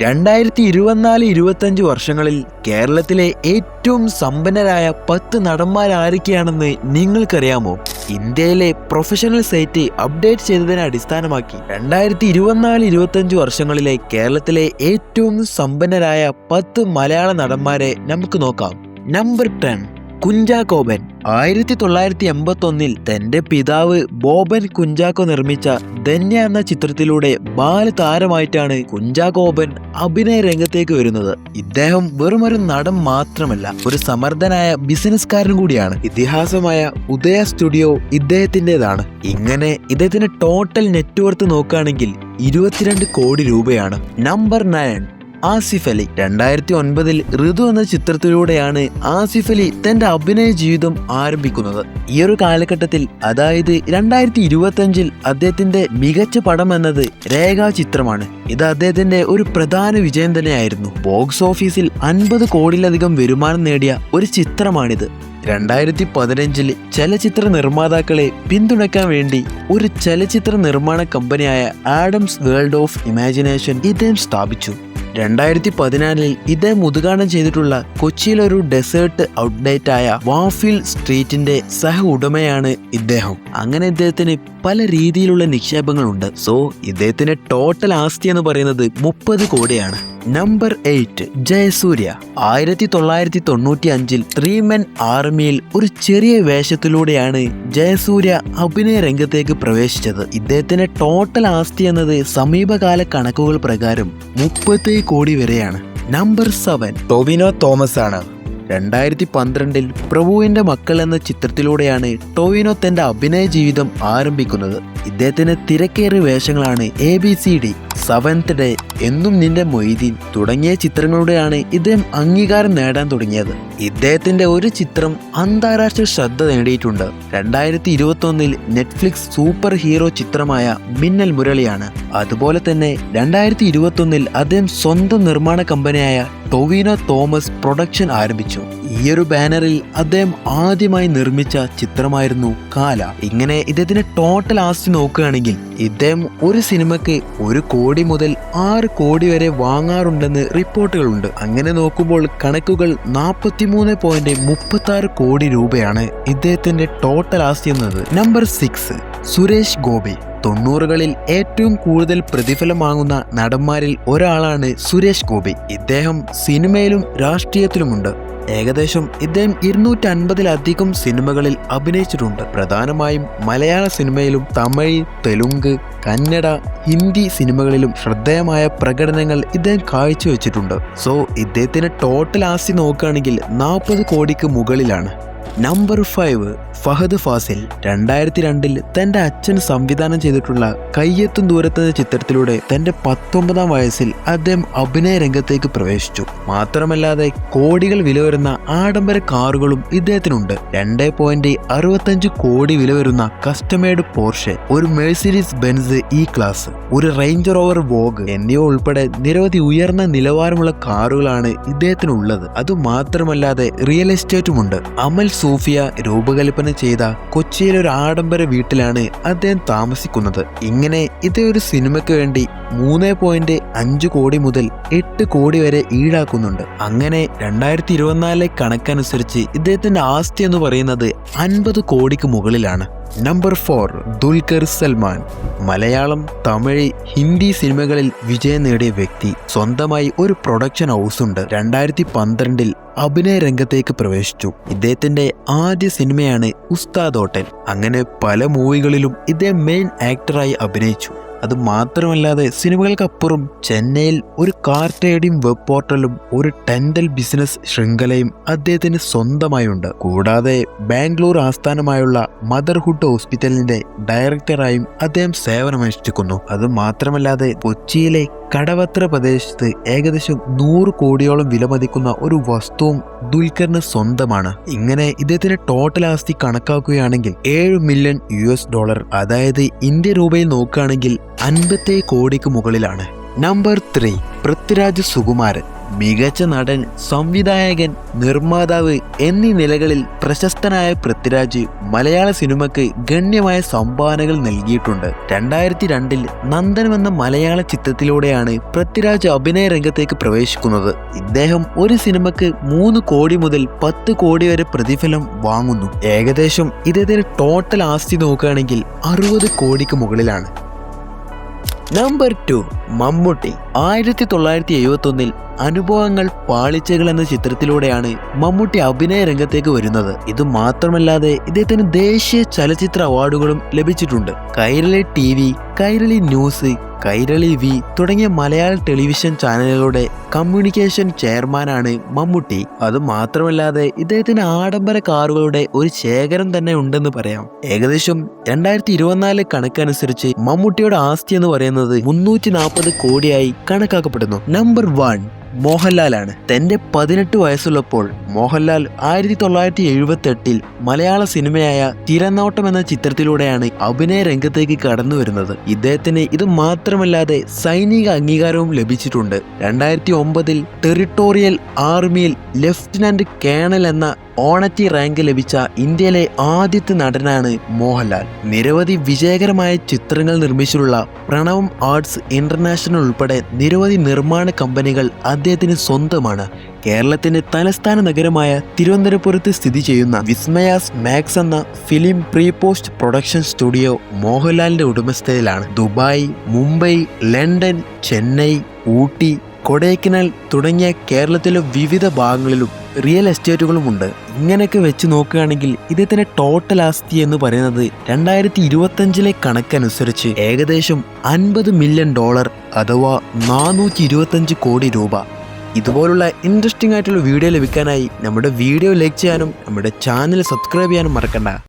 2024-25 വർഷങ്ങളിൽ കേരളത്തിലെ ഏറ്റവും സമ്പന്നരായ 10 നടന്മാരാരൊക്കെയാണെന്ന് നിങ്ങൾക്കറിയാമോ? ഇന്ത്യയിലെ പ്രൊഫഷണൽ സൈറ്റ് അപ്ഡേറ്റ് ചെയ്തതിനെ അടിസ്ഥാനമാക്കി 2024-25 വർഷങ്ങളിലെ കേരളത്തിലെ ഏറ്റവും സമ്പന്നരായ 10 മലയാള നടന്മാരെ നമുക്ക് നോക്കാം. നമ്പർ 10, കുഞ്ചാക്കോ ബോബൻ. 1981 തന്റെ പിതാവ് ബോബൻ കുഞ്ചാക്കോ നിർമ്മിച്ച ധന്യ എന്ന ചിത്രത്തിലൂടെ ബാലതാരമായിട്ടാണ് കുഞ്ചാക്കോ ബോബൻ അഭിനയ രംഗത്തേക്ക് വരുന്നത്. ഇദ്ദേഹം വെറുമൊരു നടൻ മാത്രമല്ല, ഒരു സമർത്ഥനായ ബിസിനസ്സുകാരൻ കൂടിയാണ്. ഇതിഹാസമായ ഉദയ സ്റ്റുഡിയോ ഇദ്ദേഹത്തിൻ്റെതാണ്. ഇങ്ങനെ ഇദ്ദേഹത്തിന്റെ ടോട്ടൽ നെറ്റ്വർത്ത് നോക്കുകയാണെങ്കിൽ 22 കോടി രൂപയാണ്. നമ്പർ 9, ആസിഫ് അലി. 2009 ഋതു എന്ന ചിത്രത്തിലൂടെയാണ് ആസിഫ് അലി തന്റെ അഭിനയ ജീവിതം ആരംഭിക്കുന്നത്. ഈ ഒരു കാലഘട്ടത്തിൽ, അതായത് 2025 അദ്ദേഹത്തിന്റെ മികച്ച പടം എന്നത് രേഖാ ചിത്രമാണ്. ഇത് അദ്ദേഹത്തിന്റെ ഒരു പ്രധാന വിജയം തന്നെയായിരുന്നു. ബോക്സ് ഓഫീസിൽ 50 കോടിയിലധികം വരുമാനം നേടിയ ഒരു ചിത്രമാണിത്. 2015 ചലച്ചിത്ര നിർമ്മാതാക്കളെ പിന്തുണയ്ക്കാൻ വേണ്ടി ഒരു ചലച്ചിത്ര നിർമ്മാണ കമ്പനിയായ ആഡംസ് വേൾഡ് ഓഫ് ഇമാജിനേഷൻ ഇദ്ദേഹം സ്ഥാപിച്ചു. 2014 ഇദ്ദേഹം ഉദ്ഘാടനം ചെയ്തിട്ടുള്ള കൊച്ചിയിലൊരു ഡെസേർട്ട് ഔട്ട്ലെറ്റ് ആയ വാഫിൽ സ്ട്രീറ്റിന്റെ സഹ ഉടമയാണ് ഇദ്ദേഹം. അങ്ങനെ ഇദ്ദേഹത്തിന് പല രീതിയിലുള്ള നിക്ഷേപങ്ങളുണ്ട്. സോ ഇദ്ദേഹത്തിന്റെ ടോട്ടൽ ആസ്തി എന്ന് പറയുന്നത് 30 കോടിയാണ്. നമ്പർ 8, ജയസൂര്യ. 1995 3 Men ആർമിയിൽ ഒരു ചെറിയ വേഷത്തിലൂടെയാണ് ജയസൂര്യ അഭിനയ രംഗത്തേക്ക് പ്രവേശിച്ചത്. ഇദ്ദേഹത്തിന്റെ ടോട്ടൽ ആസ്തി എന്നത് സമീപകാല കണക്കുകൾ പ്രകാരം 30 കോടി വരെയാണ്. നമ്പർ 7, ടൊവിനോ തോമസ് ആണ്. 2012 പ്രഭുവിന്റെ മക്കൾ എന്ന ചിത്രത്തിലൂടെയാണ് ടൊവിനോ തന്റെ അഭിനയ ജീവിതം ആരംഭിക്കുന്നത്. ഇദ്ദേഹത്തിന്റെ തിരക്കേറിയ വേഷങ്ങളാണ് ABCD, 7th Day, എന്നും നിന്റെ മൊയ്തീൻ തുടങ്ങിയ ചിത്രങ്ങളുടെയാണ് ഇദ്ദേഹം അംഗീകാരം നേടാൻ തുടങ്ങിയത്. ഇദ്ദേഹത്തിന്റെ ഒരു ചിത്രം അന്താരാഷ്ട്ര ശ്രദ്ധ നേടിയിട്ടുണ്ട്. 2021 നെറ്റ്ഫ്ലിക്സ് സൂപ്പർ ഹീറോ ചിത്രമായ മിന്നൽ മുരളിയാണ്. അതുപോലെ തന്നെ 2021 അദ്ദേഹം സ്വന്തം നിർമ്മാണ കമ്പനിയായ ടൊവിനോ തോമസ് പ്രൊഡക്ഷൻ ആരംഭിച്ചു. ഈയൊരു ബാനറിൽ അദ്ദേഹം ആദ്യമായി നിർമ്മിച്ച ചിത്രമായിരുന്നു കാല. ഇങ്ങനെ ഇദ്ദേഹത്തിന്റെ ടോട്ടൽ ആസ്തി നോക്കുകയാണെങ്കിൽ ഇദ്ദേഹം ഒരു സിനിമയ്ക്ക് 1 കോടി മുതൽ 6 കോടി വരെ വാങ്ങാറുണ്ടെന്ന് റിപ്പോർട്ടുകളുണ്ട്. അങ്ങനെ നോക്കുമ്പോൾ കണക്കുകൾ 43.36 കോടി രൂപയാണ് ഇദ്ദേഹത്തിന്റെ ടോട്ടൽ ആസ്തി എന്നത്. നമ്പർ 6, സുരേഷ് ഗോപി. 90കളിൽ ഏറ്റവും കൂടുതൽ പ്രതിഫലം വാങ്ങുന്ന നടന്മാരിൽ ഒരാളാണ് സുരേഷ് ഗോപി. ഇദ്ദേഹം സിനിമയിലും രാഷ്ട്രീയത്തിലുമുണ്ട്. ഏകദേശം ഇദ്ദേഹം 250-ലധികം സിനിമകളിൽ അഭിനയിച്ചിട്ടുണ്ട്. പ്രധാനമായും മലയാള സിനിമയിലും തമിഴ്, തെലുങ്ക്, കന്നഡ, ഹിന്ദി സിനിമകളിലും ശ്രദ്ധേയമായ പ്രകടനങ്ങൾ ഇദ്ദേഹം കാഴ്ചവെച്ചിട്ടുണ്ട്. സോ ഇദ്ദേഹത്തിന്റെ ടോട്ടൽ ആസ്തി നോക്കുകയാണെങ്കിൽ 40 കോടിക്ക് മുകളിലാണ്. നമ്പർ 5, ഫഹദ് ഫാസിൽ. 2002 തന്റെ അച്ഛൻ സംവിധാനം ചെയ്തിട്ടുള്ള കയ്യെത്തും ദൂരത്ത് എന്ന ചിത്രത്തിലൂടെ തന്റെ 19ാം വയസ്സിൽ അദ്ദേഹം അഭിനയ രംഗത്തേക്ക് പ്രവേശിച്ചു. മാത്രമല്ലാതെ കോടികൾ വില വരുന്ന ആഡംബര കാറുകളും ഇദ്ദേഹത്തിനുണ്ട്. 2.65 കോടി വില വരുന്ന കസ്റ്റമേഡ് പോർഷെ, ഒരു മെഴ്സിഡീസ് ബെൻസ് ഇ ക്ലാസ്, ഒരു റേഞ്ച് റോവർ വോഗ് എന്നിവ ഉൾപ്പെടെ നിരവധി ഉയർന്ന നിലവാരമുള്ള കാറുകളാണ് ഇദ്ദേഹത്തിനുള്ളത്. അതുമാത്രമല്ലാതെ റിയൽ എസ്റ്റേറ്റുമുണ്ട്. അമൽ സൂഫിയ രൂപകൽപ്പന ചെയ്ത കൊച്ചിയിലെ ഒരു ആഡംബര വീട്ടിലാണ് അദ്ദേഹം താമസിക്കുന്നത്. ഇങ്ങനെ ഇത് ഒരു സിനിമയ്ക്ക് വേണ്ടി 3.5 കോടി മുതൽ 8 കോടി വരെ ഈടാക്കുന്നുണ്ട്. അങ്ങനെ 2024 കണക്കനുസരിച്ച് ഇദ്ദേഹത്തിന്റെ ആസ്തി എന്ന് പറയുന്നത് 50 കോടിക്ക് മുകളിലാണ്. നമ്പർ 4, ദുൽഖർ സൽമാൻ. മലയാളം, തമിഴ്, ഹിന്ദി സിനിമകളിൽ വിജയം നേടിയ വ്യക്തി. സ്വന്തമായി ഒരു പ്രൊഡക്ഷൻ ഹൗസ് ഉണ്ട്. 2012 അഭിനയ രംഗത്തേക്ക് പ്രവേശിച്ചു. ഇദ്ദേഹത്തിന്റെ ആദ്യ സിനിമയാണ് ഉസ്താദ് ഹോട്ടൽ. അങ്ങനെ പല മൂവികളിലും ഇദ്ദേഹം മെയിൻ ആക്ടറായി അഭിനയിച്ചു. അത് മാത്രമല്ലാതെ സിനിമകൾക്കപ്പുറം ചെന്നൈയിൽ ഒരു കാർ ട്രേഡിംഗ് വെബ് പോർട്ടലും ഒരു ടെൻഡൽ ബിസിനസ് ശൃംഖലയും അദ്ദേഹത്തിന് സ്വന്തമായുണ്ട്. കൂടാതെ ബാംഗ്ലൂർ ആസ്ഥാനമായുള്ള മദർഹുഡ് ഹോസ്പിറ്റലിന്റെ ഡയറക്ടറായും അദ്ദേഹം സേവനമനുഷ്ഠിക്കുന്നു. അത് മാത്രമല്ലാതെ കൊച്ചിയിലെ കടവത്ര പ്രദേശത്ത് ഏകദേശം 100 കോടിയോളം വിലമതിക്കുന്ന ഒരു വസ്തുവും ദുൽഖറിന് സ്വന്തമാണ്. ഇങ്ങനെ ഇദ്ദേഹത്തിന്റെ ടോട്ടൽ ആസ്തി കണക്കാക്കുകയാണെങ്കിൽ $7 മില്യൺ, അതായത് ഇന്ത്യൻ രൂപയിൽ നോക്കുകയാണെങ്കിൽ 57 കോടിക്ക് മുകളിലാണ്. നമ്പർ 3, പൃഥ്വിരാജ് സുകുമാരൻ. മികച്ച നടൻ, സംവിധായകൻ, നിർമ്മാതാവ് എന്നീ നിലകളിൽ പ്രശസ്തനായ പൃഥ്വിരാജ് മലയാള സിനിമയ്ക്ക് ഗണ്യമായ സംഭാവനകൾ നൽകിയിട്ടുണ്ട്. 2002 നന്ദനം എന്ന മലയാള ചിത്രത്തിലൂടെയാണ് പൃഥ്വിരാജ് അഭിനയ രംഗത്തേക്ക് പ്രവേശിക്കുന്നത്. ഇദ്ദേഹം ഒരു സിനിമയ്ക്ക് 3 കോടി മുതൽ 10 കോടി വരെ പ്രതിഫലം വാങ്ങുന്നു. ഏകദേശം ഇദ്ദേഹത്തിന്റെ ടോട്ടൽ ആസ്തി നോക്കുകയാണെങ്കിൽ 60 കോടിക്ക് മുകളിലാണ്. നമ്പർ 2 മമ്മൂട്ടി. 1971 അനുഭവങ്ങൾ പാളിച്ചകൾ എന്ന ചിത്രത്തിലൂടെയാണ് മമ്മൂട്ടി അഭിനയ രംഗത്തേക്ക് വരുന്നത്. ഇത് മാത്രമല്ലാതെ ഇദ്ദേഹത്തിന് ദേശീയ ചലച്ചിത്ര അവാർഡുകളും ലഭിച്ചിട്ടുണ്ട്. Kairali TV, Kairali news, Kairali V തുടങ്ങിയ മലയാള ടെലിവിഷൻ ചാനലുകളുടെ കമ്മ്യൂണിക്കേഷൻ ചെയർമാനാണ് മമ്മൂട്ടി. അത് മാത്രമല്ലാതെ ഇദ്ദേഹത്തിന് ആഡംബര കാറുകളുടെ ഒരു ശേഖരം തന്നെ ഉണ്ടെന്ന് പറയാം. ഏകദേശം 2024 കണക്കനുസരിച്ച് മമ്മൂട്ടിയുടെ ആസ്തി എന്ന് പറയുന്നത് 340 കോടിയായി കണക്കാക്കപ്പെടുന്നു. നമ്പർ 1 മോഹൻലാലാണ്. തന്റെ 18 വയസ്സുള്ളപ്പോൾ മോഹൻലാൽ 1978 മലയാള സിനിമയായ തിരനോട്ടം എന്ന ചിത്രത്തിലൂടെയാണ് അഭിനയ രംഗത്തേക്ക് കടന്നു വരുന്നത്. ഇദ്ദേഹത്തിന് ഇത് മാത്രമല്ലാതെ സൈനിക അംഗീകാരവും ലഭിച്ചിട്ടുണ്ട്. 2009 ടെറിട്ടോറിയൽ ആർമിയിൽ ലെഫ്റ്റനന്റ് കേണൽ എന്ന ഓണറ്റി റാങ്ക് ലഭിച്ച ഇന്ത്യയിലെ ആദ്യത്തെ നടനാണ് മോഹൻലാൽ. നിരവധി വിജയകരമായ ചിത്രങ്ങൾ നിർമ്മിച്ചിട്ടുള്ള പ്രണവം ആർട്സ് ഇന്റർനാഷണൽ ഉൾപ്പെടെ നിരവധി നിർമ്മാണ കമ്പനികൾ അദ്ദേഹത്തിന് സ്വന്തമാണ്. കേരളത്തിന്റെ തലസ്ഥാന നഗരമായ തിരുവനന്തപുരത്ത് സ്ഥിതി ചെയ്യുന്ന വിസ്മയാസ് മാക്സ് എന്ന film pre post production studio മോഹൻലാലിന്റെ ഉടമസ്ഥതയിലാണ്. ദുബായ്, മുംബൈ, ലണ്ടൻ, ചെന്നൈ, ഊട്ടി, കൊടൈക്കനാൽ തുടങ്ങിയ കേരളത്തിലെ വിവിധ ഭാഗങ്ങളിലും റിയൽ എസ്റ്റേറ്റുകളുമുണ്ട്. ഇങ്ങനെയൊക്കെ വെച്ച് നോക്കുകയാണെങ്കിൽ ഇദ്ദേഹത്തിന്റെ ടോട്ടൽ ആസ്തി എന്ന് പറയുന്നത് 2025 കണക്കനുസരിച്ച് ഏകദേശം $50 മില്യൺ അഥവാ 425 കോടി രൂപ. ഇതുപോലുള്ള ഇൻട്രസ്റ്റിംഗ് ആയിട്ടുള്ള വീഡിയോ ലഭിക്കാനായി നമ്മുടെ വീഡിയോ ലൈക്ക് ചെയ്യാനും നമ്മുടെ ചാനൽ സബ്സ്ക്രൈബ് ചെയ്യാനും മറക്കണ്ട.